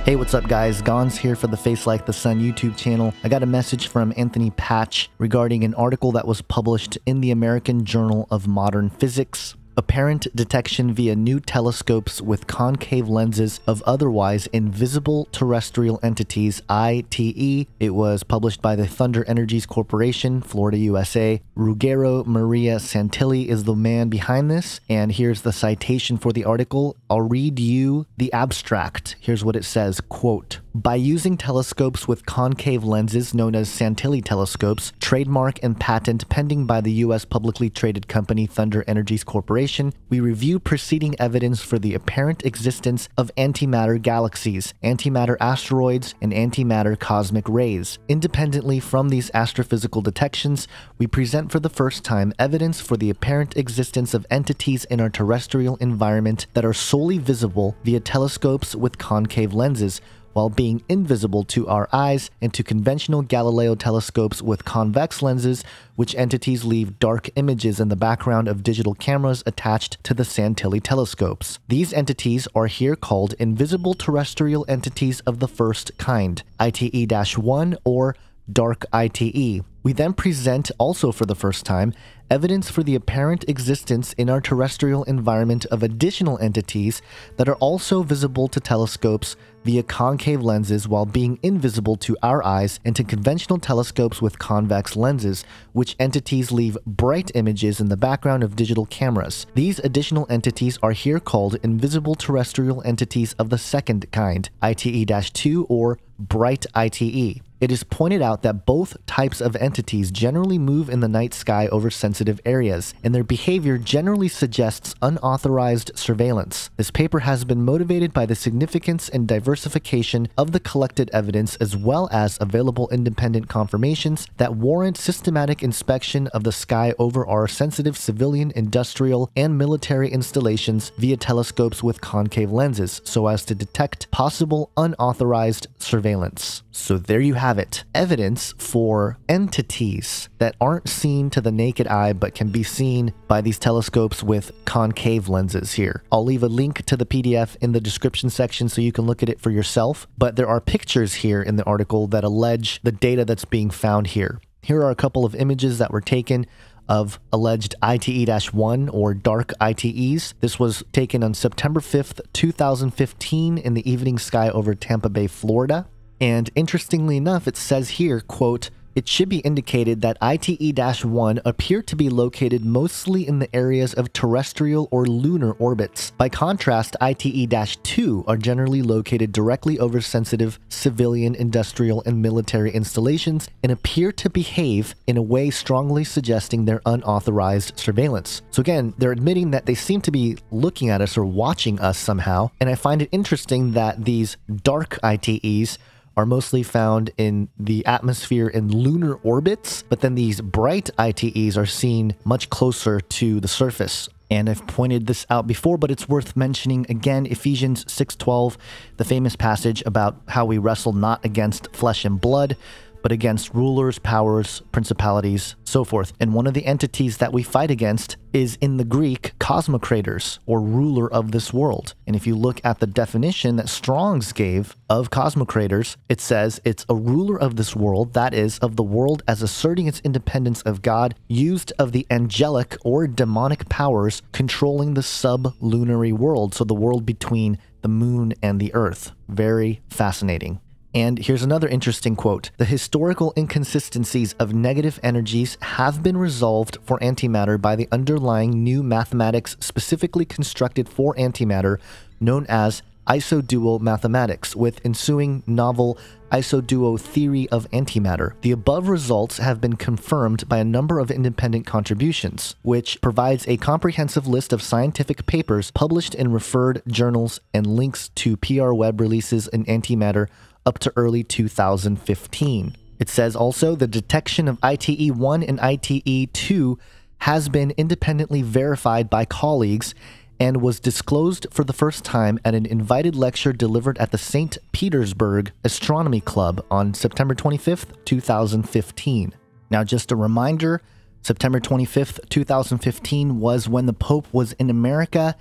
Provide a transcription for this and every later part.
Hey, what's up guys? Gons here for the Face Like the Sun YouTube channel. I got a message from Anthony Patch regarding an article that was published in the American Journal of Modern Physics. Apparent detection via new telescopes with concave lenses of otherwise invisible terrestrial entities, ITE. It was published by the Thunder Energies Corporation, Florida, USA. Ruggero Maria Santilli is the man behind this, and here's the citation for the article. I'll read you the abstract. Here's what it says, quote, "By using telescopes with concave lenses known as Santilli telescopes, trademark and patent pending by the U.S. publicly traded company Thunder Energies Corporation, we review preceding evidence for the apparent existence of antimatter galaxies, antimatter asteroids, and antimatter cosmic rays. Independently from these astrophysical detections, we present for the first time evidence for the apparent existence of entities in our terrestrial environment that are solely visible via telescopes with concave lenses, while being invisible to our eyes, and to conventional Galileo telescopes with convex lenses, which entities leave dark images in the background of digital cameras attached to the Santilli telescopes. These entities are here called invisible terrestrial entities of the first kind, ITE-1 or Dark ITE. We then present, also for the first time, evidence for the apparent existence in our terrestrial environment of additional entities that are also visible to telescopes via concave lenses while being invisible to our eyes, and to conventional telescopes with convex lenses, which entities leave bright images in the background of digital cameras. These additional entities are here called invisible terrestrial entities of the second kind, ITE-2 or Bright ITE. It is pointed out that both types of entities generally move in the night sky over sensitive areas, and their behavior generally suggests unauthorized surveillance. This paper has been motivated by the significance and diversification of the collected evidence, as well as available independent confirmations that warrant systematic inspection of the sky over our sensitive civilian, industrial, and military installations via telescopes with concave lenses, so as to detect possible unauthorized surveillance. So there you have it. Evidence for entities that aren't seen to the naked eye but can be seen by these telescopes with concave lenses here. I'll leave a link to the PDF in the description section so you can look at it for yourself, but there are pictures here in the article that allege the data that's being found here. Here are a couple of images that were taken of alleged ITE-1 or Dark ITEs. This was taken on September 5th, 2015 in the evening sky over Tampa Bay, Florida. And interestingly enough, it says here, quote, "It should be indicated that ITE-1 appear to be located mostly in the areas of terrestrial or lunar orbits. By contrast, ITE-2 are generally located directly over sensitive civilian, industrial, and military installations and appear to behave in a way strongly suggesting their unauthorized surveillance." So again, they're admitting that they seem to be looking at us or watching us somehow, and I find it interesting that these dark ITEs are mostly found in the atmosphere in lunar orbits, but then these bright ITEs are seen much closer to the surface. And I've pointed this out before, but it's worth mentioning again, Ephesians 6:12, the famous passage about how we wrestle not against flesh and blood, but against rulers, powers, principalities, so forth. And one of the entities that we fight against is, in the Greek, cosmocrators, or ruler of this world. And if you look at the definition that Strong's gave of cosmocrators, it says it's a ruler of this world, that is, of the world as asserting its independence of God, used of the angelic or demonic powers controlling the sublunary world, so the world between the moon and the earth. Very fascinating. And here's another interesting quote. "The historical inconsistencies of negative energies have been resolved for antimatter by the underlying new mathematics specifically constructed for antimatter, known as isodual mathematics, with ensuing novel isoduo theory of antimatter. The above results have been confirmed by a number of independent contributions, which provides a comprehensive list of scientific papers published in referred journals and links to PR web releases in antimatter up to early 2015. It says also the detection of ITE-1 and ITE-2 has been independently verified by colleagues and was disclosed for the first time at an invited lecture delivered at the St. Petersburg Astronomy Club on September 25th, 2015. Now, just a reminder, September 25th, 2015 was when the Pope was in America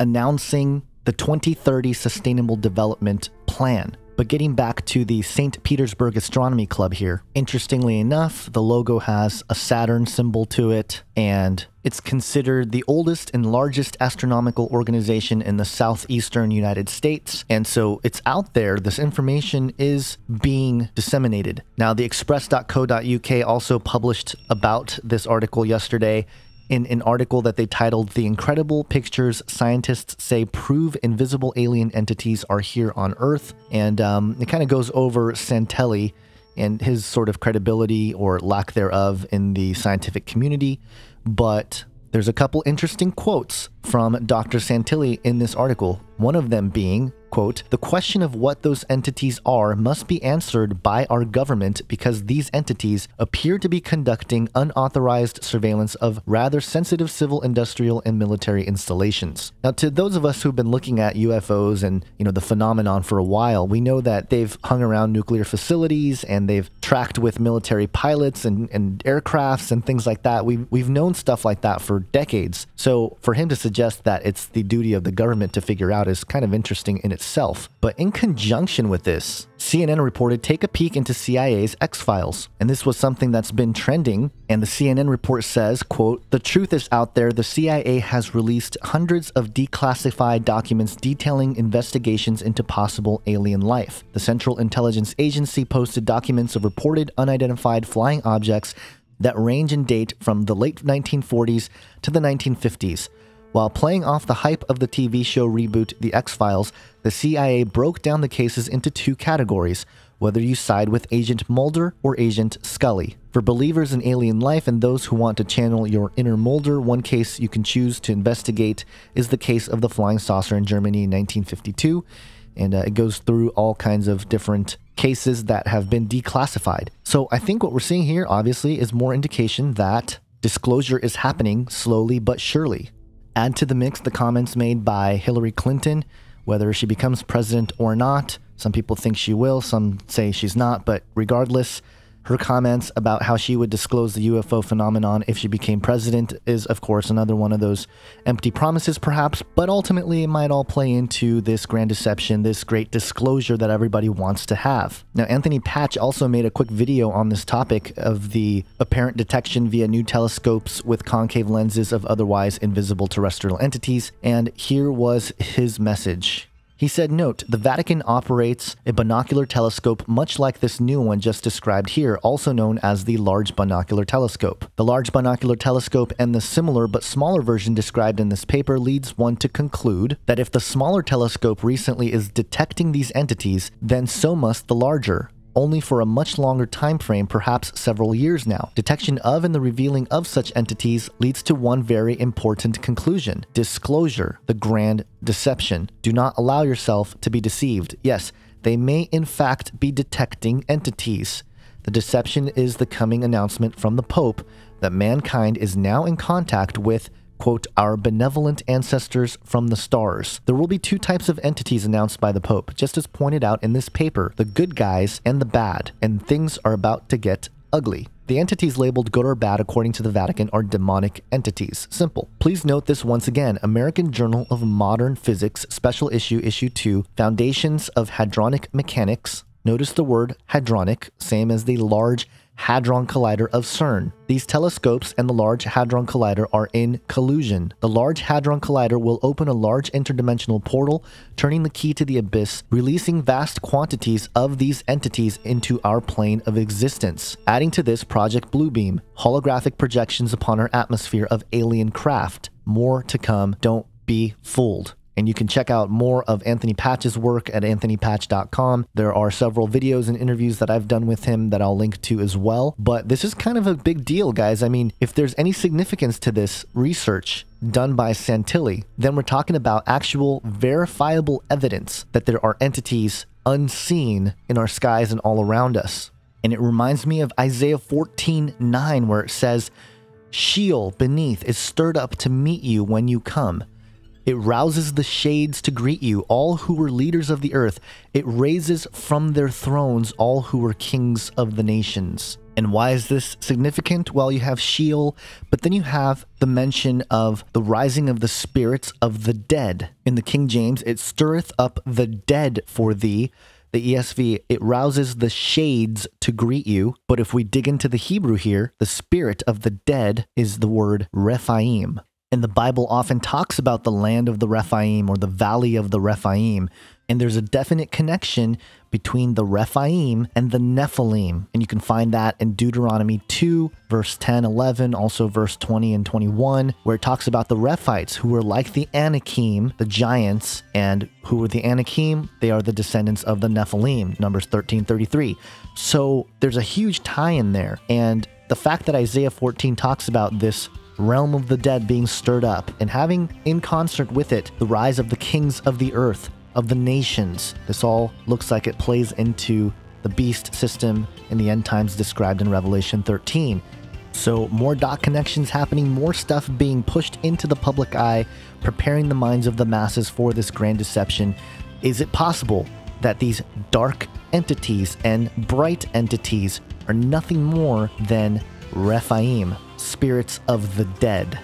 announcing the 2030 Sustainable Development Plan. But getting back to the St. Petersburg Astronomy Club here, interestingly enough, the logo has a Saturn symbol to it, and it's considered the oldest and largest astronomical organization in the southeastern United States. And so it's out there. This information is being disseminated. Now, the express.co.uk also published about this article yesterday in an article that they titled "The Incredible Pictures Scientists Say Prove Invisible Alien Entities Are Here on Earth." And it kind of goes over Santilli and his sort of credibility or lack thereof in the scientific community. But there's a couple interesting quotes from Dr. Santilli in this article. One of them being, quote, "The question of what those entities are must be answered by our government because these entities appear to be conducting unauthorized surveillance of rather sensitive civil, industrial, and military installations." Now, to those of us who've been looking at UFOs and, the phenomenon for a while, we know that they've hung around nuclear facilities and they've tracked with military pilots and aircrafts and things like that. We've known stuff like that for decades. So for him to suggest that it's the duty of the government to figure out is kind of interesting in itself. But in conjunction with this, CNN reported, "Take a peek into CIA's X-Files." And this was something that's been trending. And the CNN report says, quote, "The truth is out there. The CIA has released hundreds of declassified documents detailing investigations into possible alien life. The Central Intelligence Agency posted documents of reported unidentified flying objects that range in date from the late 1940s to the 1950s. While playing off the hype of the TV show reboot The X-Files, the CIA broke down the cases into two categories, whether you side with Agent Mulder or Agent Scully. For believers in alien life and those who want to channel your inner Mulder, one case you can choose to investigate is the case of the flying saucer in Germany in 1952, and it goes through all kinds of different cases that have been declassified. So I think what we're seeing here, obviously, is more indication that disclosure is happening slowly but surely. Add to the mix the comments made by Hillary Clinton, whether she becomes president or not. Some people think she will, some say she's not, but regardless, her comments about how she would disclose the UFO phenomenon if she became president is, of course, another one of those empty promises, perhaps, but ultimately it might all play into this grand deception, this great disclosure that everybody wants to have. Now, Anthony Patch also made a quick video on this topic of the apparent detection via new telescopes with concave lenses of otherwise invisible terrestrial entities, and here was his message. He said, note, the Vatican operates a binocular telescope much like this new one just described here, also known as the Large Binocular Telescope. The Large Binocular Telescope and the similar but smaller version described in this paper leads one to conclude that if the smaller telescope recently is detecting these entities, then so must the larger. Only for a much longer time frame, perhaps several years now. Detection of and the revealing of such entities leads to one very important conclusion. Disclosure, the grand deception. Do not allow yourself to be deceived. Yes, they may in fact be detecting entities. The deception is the coming announcement from the Pope that mankind is now in contact with, quote, our benevolent ancestors from the stars. There will be two types of entities announced by the Pope, just as pointed out in this paper, the good guys and the bad, and things are about to get ugly. The entities labeled good or bad according to the Vatican are demonic entities. Simple. Please note this once again, American Journal of Modern Physics, Special Issue, Issue 2, Foundations of Hadronic Mechanics. Notice the word hadronic, same as the Large Hadron Collider of CERN. These telescopes and the Large Hadron Collider are in collusion. The Large Hadron Collider will open a large interdimensional portal, turning the key to the abyss, releasing vast quantities of these entities into our plane of existence. Adding to this, Project Bluebeam, holographic projections upon our atmosphere of alien craft. More to come. Don't be fooled. And you can check out more of Anthony Patch's work at anthonypatch.com. There are several videos and interviews that I've done with him that I'll link to as well. But this is kind of a big deal, guys. I mean, if there's any significance to this research done by Santilli, then we're talking about actual verifiable evidence that there are entities unseen in our skies and all around us. And it reminds me of Isaiah 14:9, where it says, Sheol beneath is stirred up to meet you when you come. It rouses the shades to greet you, all who were leaders of the earth. It raises from their thrones all who were kings of the nations. And why is this significant? Well, you have Sheol, but then you have the mention of the rising of the spirits of the dead. In the King James, it stirreth up the dead for thee. the ESV, it rouses the shades to greet you. But if we dig into the Hebrew here, the spirit of the dead is the word Rephaim. And the Bible often talks about the land of the Rephaim or the valley of the Rephaim. And there's a definite connection between the Rephaim and the Nephilim. And you can find that in Deuteronomy 2, verse 10, 11, also verse 20 and 21, where it talks about the Rephites, who were like the Anakim, the giants. And who were the Anakim? They are the descendants of the Nephilim, Numbers 13:33. So there's a huge tie in there. And the fact that Isaiah 14 talks about this realm of the dead being stirred up and having in concert with it the rise of the kings of the earth, of the nations. This all looks like it plays into the beast system in the end times described in Revelation 13. So more dot connections happening, more stuff being pushed into the public eye, preparing the minds of the masses for this grand deception. Is it possible that these dark entities and bright entities are nothing more than Rephaim, spirits of the dead?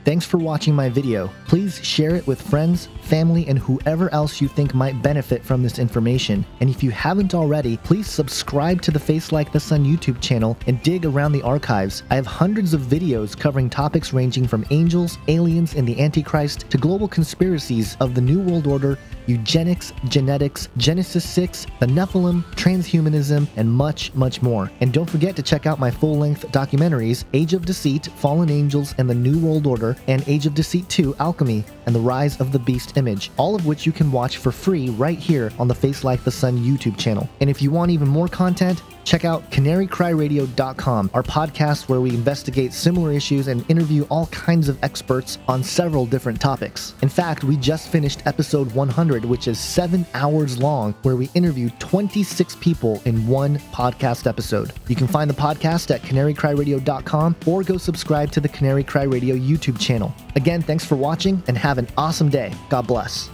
Thanks for watching my video. Please share it with friends, family, and whoever else you think might benefit from this information. And if you haven't already, please subscribe to the Face Like the Sun YouTube channel and dig around the archives. I have hundreds of videos covering topics ranging from angels, aliens, and the Antichrist to global conspiracies of the New World Order, eugenics, genetics, Genesis 6, the Nephilim, transhumanism, and much, much more. And don't forget to check out my full-length documentaries, Age of Deceit, Fallen Angels, and the New World Order, and Age of Deceit 2, Alchemy, and the Rise of the Beast Image, all of which you can watch for free right here on the Face Like the Sun YouTube channel. And if you want even more content, check out canarycryradio.com, our podcast where we investigate similar issues and interview all kinds of experts on several different topics. In fact, we just finished episode 100, which is 7 hours long, where we interviewed 26 people in one podcast episode. You can find the podcast at canarycryradio.com or go subscribe to the Canary Cry Radio YouTube channel. Again, thanks for watching and have an awesome day. God bless.